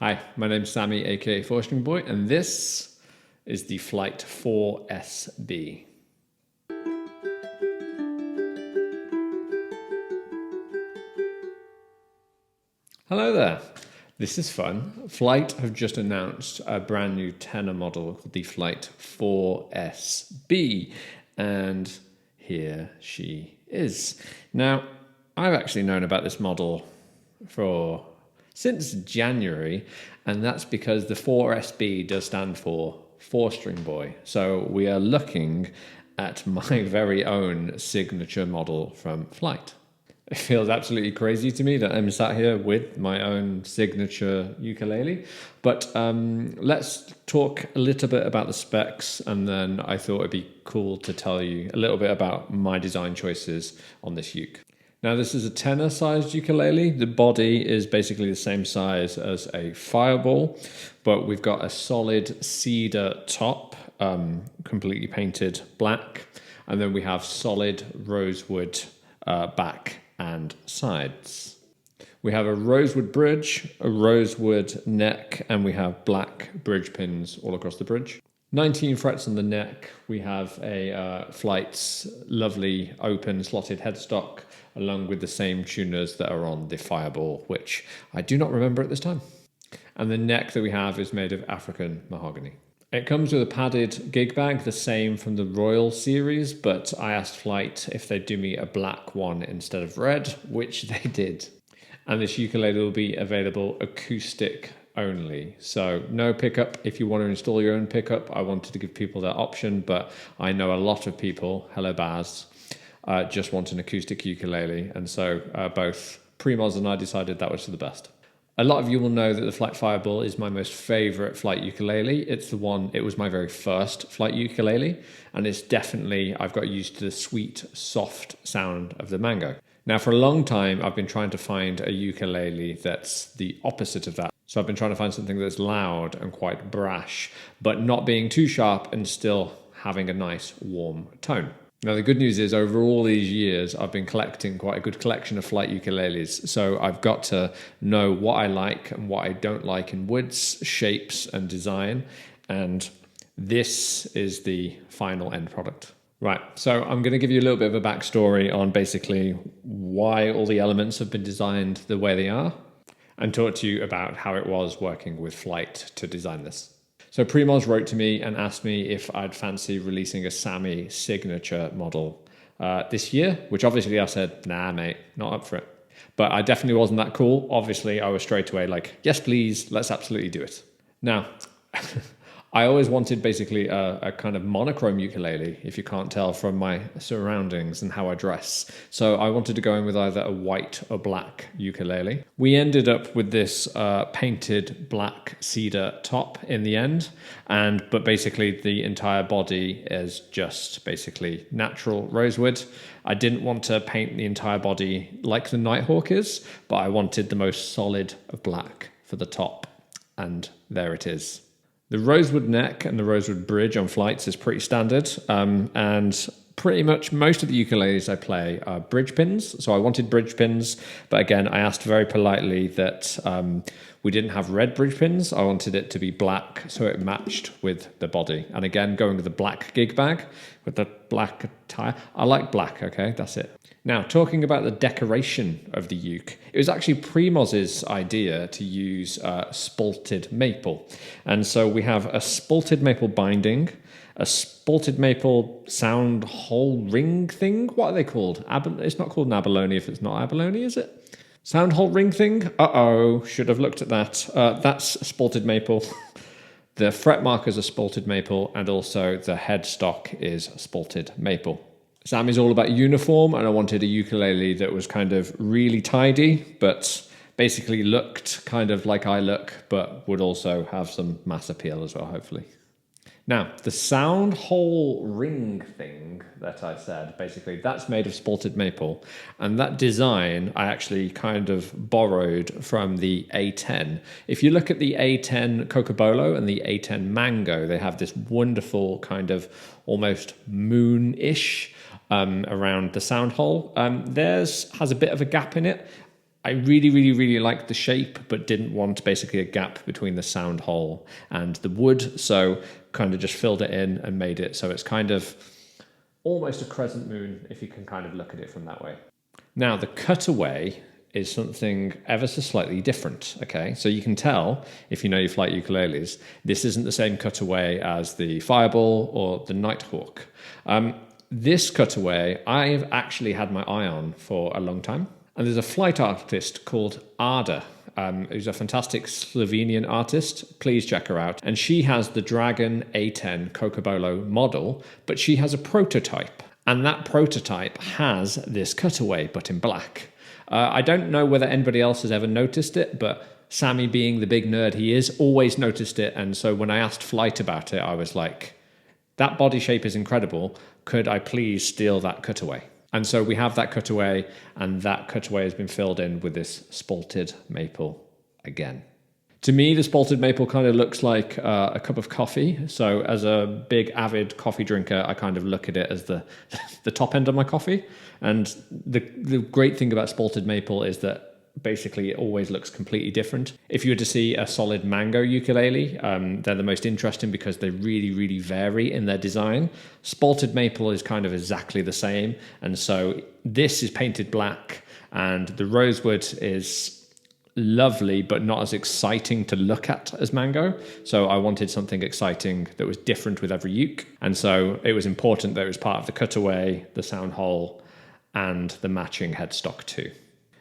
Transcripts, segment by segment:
Hi, my name's Sammy, aka 4-String Boy, and this is the Flight 4SB. Hello there. This is fun. Flight have just announced a brand new tenor model called the Flight 4SB, and here she is. Now, I've actually known about this model since January, and that's because the 4SB does stand for 4-String Boy. So we are looking at my very own signature model from Flight. It feels absolutely crazy to me that I'm sat here with my own signature ukulele. But let's talk a little bit about the specs, and then I thought it'd be cool to tell you a little bit about my design choices on this uke. Now, this is a tenor-sized ukulele. The body is basically the same size as a Fireball, but we've got a solid cedar top, completely painted black, and then we have solid rosewood back and sides. We have a rosewood bridge, a rosewood neck, and we have black bridge pins all across the bridge. 19 frets on the neck. We have a Flight's lovely open slotted headstock, along with the same tuners that are on the Fireball, which I do not remember at this time. And the neck that we have is made of African mahogany. It comes with a padded gig bag, the same from the Royal series, but I asked Flight if they'd do me a black one instead of red, which they did. And this ukulele will be available acoustic only. So no pickup. If you want to install your own pickup, I wanted to give people that option, but I know a lot of people, hello Baz, just want an acoustic ukulele. And so both Primoz and I decided that was for the best. A lot of you will know that the Flight Fireball is my most favorite Flight ukulele. It was my very first Flight ukulele, and it's definitely, I've got used to the sweet, soft sound of the mango. Now, for a long time, I've been trying to find a ukulele that's the opposite of that. So I've been trying to find something that's loud and quite brash, but not being too sharp and still having a nice, warm tone. Now, the good news is over all these years, I've been collecting quite a good collection of Flight ukuleles. So I've got to know what I like and what I don't like in woods, shapes, and design. And this is the final end product. Right, so I'm going to give you a little bit of a backstory on basically why all the elements have been designed the way they are, and talk to you about how it was working with Flight to design this. So Primoz wrote to me and asked me if I'd fancy releasing a Sammy signature model this year, which obviously I said, nah, mate, not up for it. But I definitely wasn't that cool. Obviously, I was straight away like, yes, please, let's absolutely do it. Now, I always wanted basically a kind of monochrome ukulele, if you can't tell from my surroundings and how I dress. So I wanted to go in with either a white or black ukulele. We ended up with this painted black cedar top in the end, but basically the entire body is just basically natural rosewood. I didn't want to paint the entire body like the Nighthawk is, but I wanted the most solid of black for the top, and there it is. The rosewood neck and the rosewood bridge on Flights is pretty standard, and pretty much most of the ukuleles I play are bridge pins. So I wanted bridge pins, but again, I asked very politely that we didn't have red bridge pins. I wanted it to be black so it matched with the body. And again, going with the black gig bag with the black attire. I like black, okay, that's it. Now, talking about the decoration of the uke, it was actually Primoz's idea to use spalted maple. And so we have a spalted maple binding, a spalted maple sound hole ring thing. What are they called? It's not called an abalone if it's not abalone, is it? Sound hole ring thing? Uh-oh, should have looked at that. That's spalted maple. The fret markers are spalted maple, and also the headstock is spalted maple. Sammy's all about uniform, and I wanted a ukulele that was kind of really tidy, but basically looked kind of like I look, but would also have some mass appeal as well, hopefully. Now, the sound hole ring thing that I said, basically, that's made of spalted maple. And that design, I actually kind of borrowed from the A10. If you look at the A10 Cocobolo and the A10 Mango, they have this wonderful kind of almost moon-ish around the sound hole. Theirs has a bit of a gap in it. I really, really, really liked the shape, but didn't want basically a gap between the sound hole and the wood. So kind of just filled it in and made it so it's kind of almost a crescent moon if you can kind of look at it from that way. Now, the Cutaway is something ever so slightly different, okay? So you can tell, if you know your flight ukuleles, this isn't the same Cutaway as the Fireball or the Nighthawk. This Cutaway, I've actually had my eye on for a long time. And there's a flight artist called Ada, who's a fantastic Slovenian artist. Please check her out. And she has the Dragon A10 Cocobolo model, but she has a prototype. And that prototype has this Cutaway, but in black. I don't know whether anybody else has ever noticed it, but Sammy, being the big nerd he is, always noticed it. And so when I asked Flight about it, I was like, that body shape is incredible. Could I please steal that Cutaway? And so we have that Cutaway, and that Cutaway has been filled in with this Spalted maple again. To me, the Spalted maple kind of looks like a cup of coffee. So as a big avid coffee drinker, I kind of look at it as the top end of my coffee. And the great thing about Spalted maple is that basically it always looks completely different. If you were to see a solid mango ukulele, they're the most interesting because they really, really vary in their design. Spalted maple is kind of exactly the same. And so this is painted black, and the rosewood is lovely, but not as exciting to look at as mango. So I wanted something exciting that was different with every uke. And so it was important that it was part of the Cutaway, the sound hole, and the matching headstock too.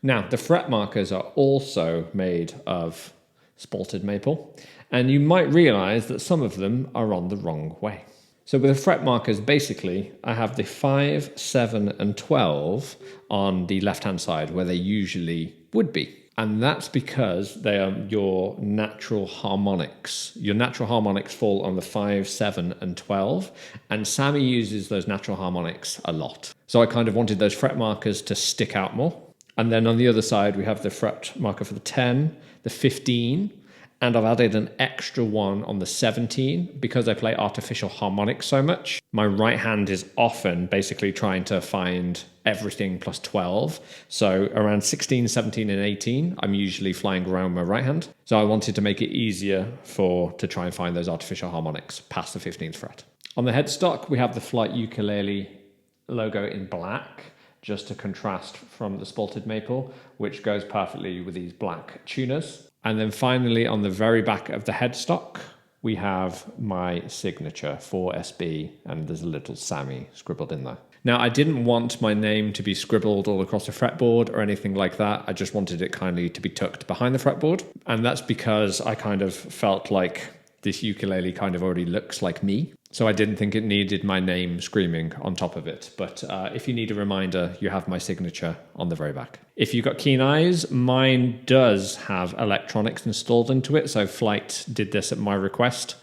Now, the fret markers are also made of Spalted maple, and you might realize that some of them are on the wrong way. So with the fret markers, basically, I have the 5, 7, and 12 on the left-hand side where they usually would be. And that's because they are your natural harmonics. Your natural harmonics fall on the 5, 7, and 12. And Sammy uses those natural harmonics a lot. So I kind of wanted those fret markers to stick out more. And then on the other side, we have the fret marker for the 10, the 15, and I've added an extra one on the 17 because I play artificial harmonics so much. My right hand is often basically trying to find everything plus 12. So around 16, 17, and 18, I'm usually flying around my right hand. So I wanted to make it easier to try and find those artificial harmonics past the 15th fret. On the headstock, we have the flight ukulele logo in black, just to contrast from the Spalted maple, which goes perfectly with these black tuners. And then finally, on the very back of the headstock, we have my signature 4SB, and there's a little Sammy scribbled in there. Now, I didn't want my name to be scribbled all across the fretboard or anything like that. I just wanted it kindly to be tucked behind the fretboard. And that's because I kind of felt like this ukulele kind of already looks like me. So I didn't think it needed my name screaming on top of it. But if you need a reminder, you have my signature on the very back. If you've got keen eyes, mine does have electronics installed into it. So Flight did this at my request.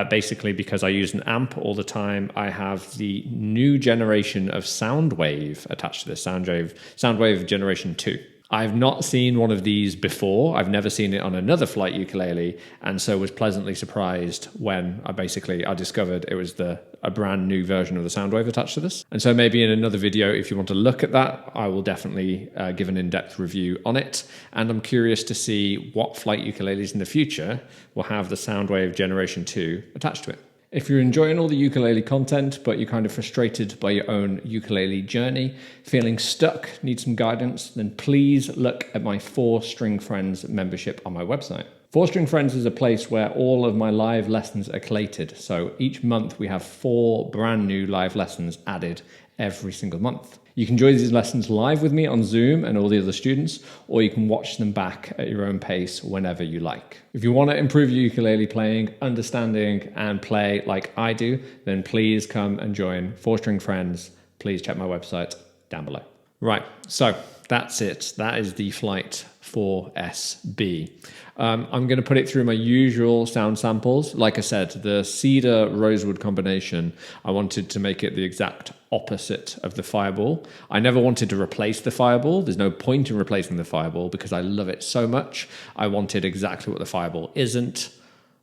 Basically because I use an amp all the time, I have the new generation of Soundwave attached to this, Soundwave Generation 2. I've not seen one of these before. I've never seen it on another flight ukulele, and so was pleasantly surprised when I discovered it was a brand new version of the Soundwave attached to this. And so maybe in another video, if you want to look at that, I will definitely give an in-depth review on it. And I'm curious to see what flight ukuleles in the future will have the Soundwave Generation 2 attached to it. If you're enjoying all the ukulele content, but you're kind of frustrated by your own ukulele journey, feeling stuck, need some guidance, then please look at my 4 String Friends membership on my website. 4 String Friends is a place where all of my live lessons are collated. So each month we have 4 brand new live lessons added every single month. You can join these lessons live with me on Zoom and all the other students, or you can watch them back at your own pace whenever you like. If you want to improve your ukulele playing, understanding, and play like I do, then please come and join 4 String Friends. Please check my website down below. Right, so that's it. That is the Flight 4SB. I'm going to put it through my usual sound samples. Like I said, the cedar rosewood combination, I wanted to make it the exact opposite of the Fireball. I never wanted to replace the Fireball. There's no point in replacing the Fireball because I love it so much. I wanted exactly what the Fireball isn't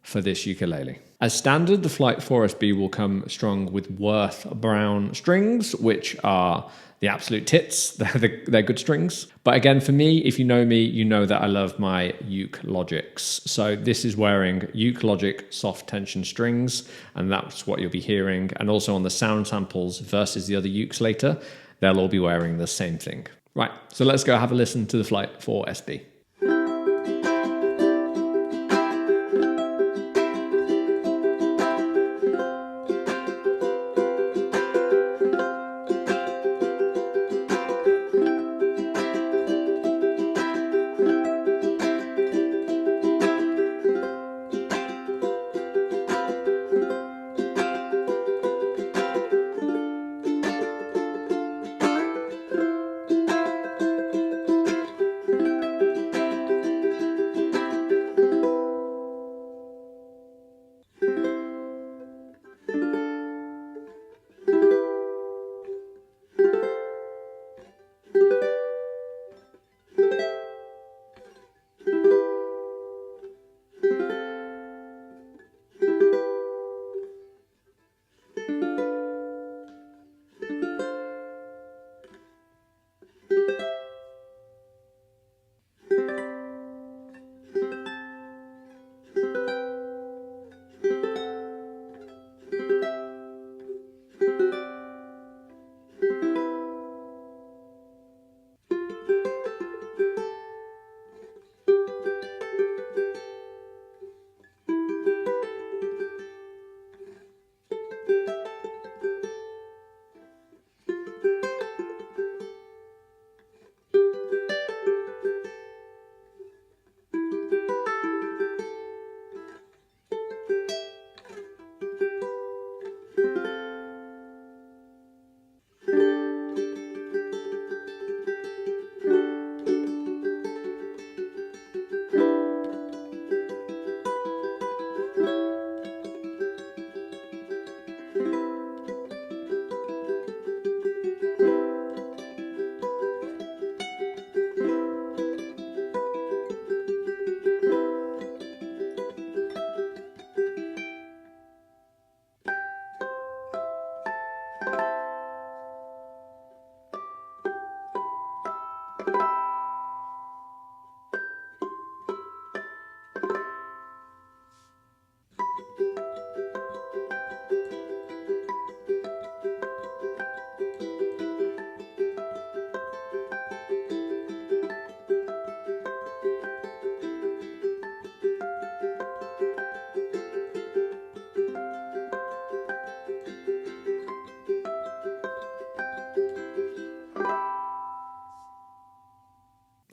for this ukulele. As standard, the Flight 4SB will come strung with Worth brown strings, which are the absolute tits. They're good strings. But again, for me, if you know me, you know that I love my uke logics. So this is wearing uke logic soft tension strings, and that's what you'll be hearing. And also on the sound samples versus the other ukes later, they'll all be wearing the same thing. Right, so let's go have a listen to the Flight 4 SB.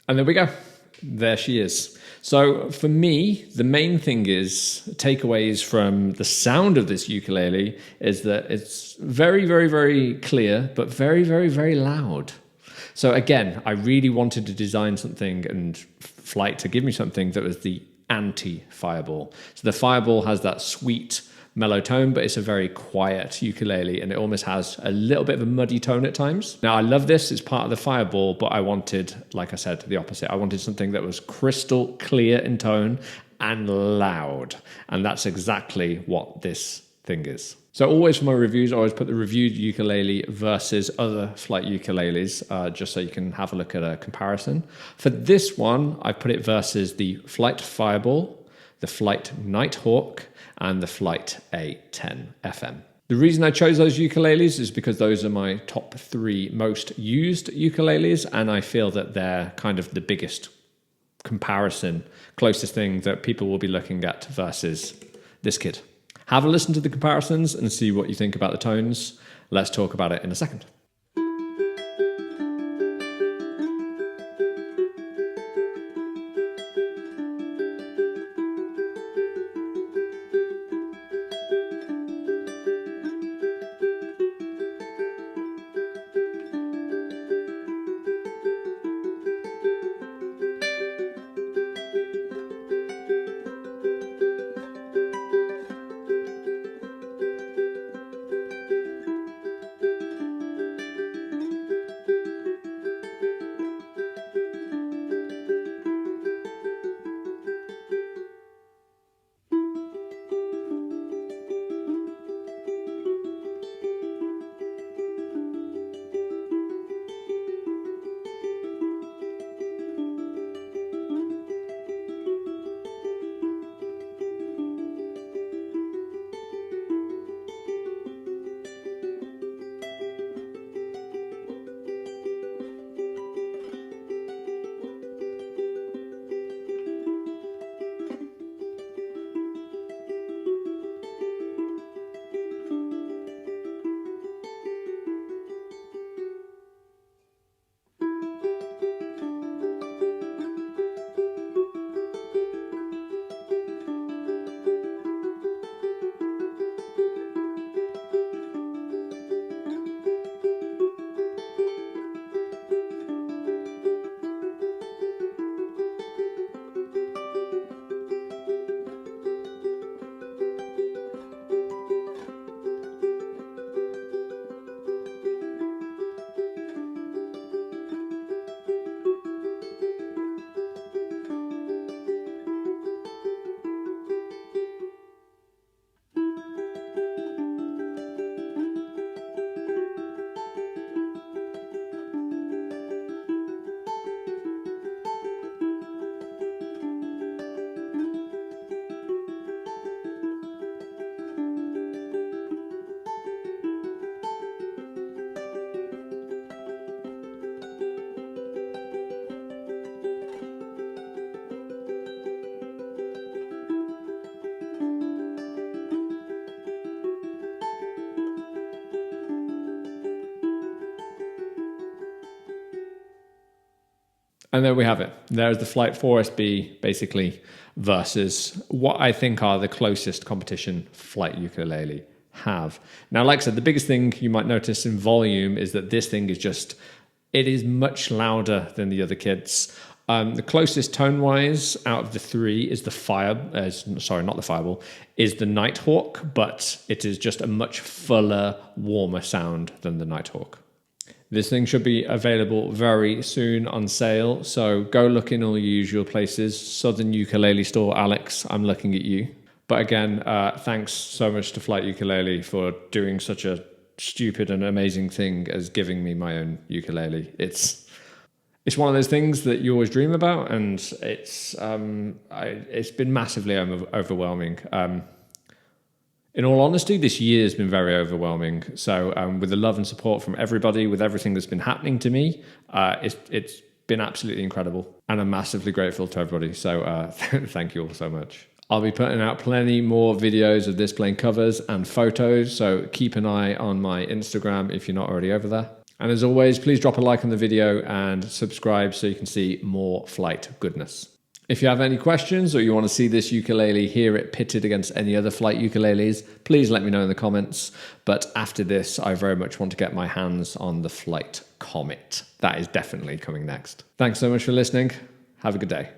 And there we go. There she is. So for me, the main thing is, takeaways from the sound of this ukulele is that it's very, very, very clear, but very, very, very loud. So again, I really wanted to design something and Flight to give me something that was the anti-Fireball. So the Fireball has that sweet mellow tone, but it's a very quiet ukulele and it almost has a little bit of a muddy tone at times. Now I love this, it's part of the Fireball, but I wanted, like I said, the opposite. I wanted something that was crystal clear in tone and loud. And that's exactly what this thing is. So always for my reviews, I always put the reviewed ukulele versus other Flight ukuleles, just so you can have a look at a comparison. For this one, I put it versus the Flight Fireball, the Flight Nighthawk, and the Flight A10 FM. The reason I chose those ukuleles is because those are my top 3 most used ukuleles, and I feel that they're kind of the biggest comparison, closest thing that people will be looking at versus this kid. Have a listen to the comparisons and see what you think about the tones. Let's talk about it in a second. And there we have it. There's the Flight 4SB basically versus what I think are the closest competition flight ukulele have. Now, like I said, the biggest thing you might notice in volume is that this thing is just, it is much louder than the other kits. The closest tone-wise out of the three is the Fireball, is the Nighthawk, but it is just a much fuller, warmer sound than the Nighthawk. This thing should be available very soon on sale, so go look in all your usual places. Southern Ukulele Store, Alex, I'm looking at you. But again, thanks so much to Flight Ukulele for doing such a stupid and amazing thing as giving me my own ukulele. It's one of those things that you always dream about, and it's been massively overwhelming. In all honesty, this year has been very overwhelming. So with the love and support from everybody, with everything that's been happening to me, it's been absolutely incredible. And I'm massively grateful to everybody. So thank you all so much. I'll be putting out plenty more videos of this playing covers and photos. So keep an eye on my Instagram if you're not already over there. And as always, please drop a like on the video and subscribe so you can see more flight goodness. If you have any questions or you want to see this ukulele, hear it pitted against any other flight ukuleles, please let me know in the comments. But after this, I very much want to get my hands on the Flight Comet. That is definitely coming next. Thanks so much for listening. Have a good day.